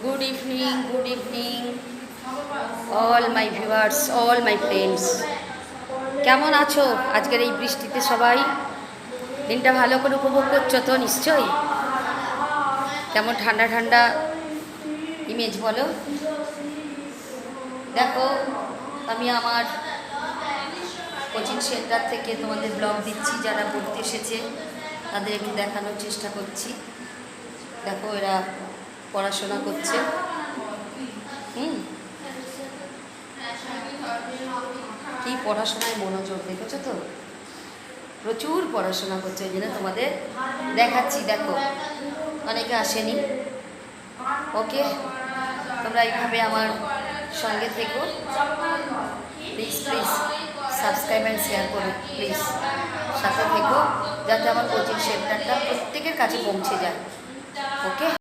Good evening, all my viewers, all my friends. কেমন আছো আজকের এই বৃষ্টিতে সবাই? দিনটা ভালো করে উপভোগ করছো তো নিশ্চয়ই? কেমন ঠান্ডা ঠান্ডা ইমেজ বলো। দেখো, আমি আমার কোচিং সেন্টার থেকে তোমাদের ব্লগ দিচ্ছি। যারা পড়তে এসেছে তাদের একটু দেখানোর চেষ্টা করছি। দেখো, এরা পড়াশোনা করছে। কি পড়াশোনায় মনোযোগ, দেখেছো তো? প্রচুর পড়াশোনা করছে, ওই জন্য তোমাদের দেখাচ্ছি। দেখো, অনেকে আসেনি। ওকে, তোমরা এইভাবে আমার সঙ্গে থেকো। প্লিজ সাবস্ক্রাইব অ্যান্ড শেয়ার করো। প্লিজ সাথে থেকো, যাতে আমার কোচিং সেন্টারটা প্রত্যেকের কাছে পৌঁছে যায়। ওকে।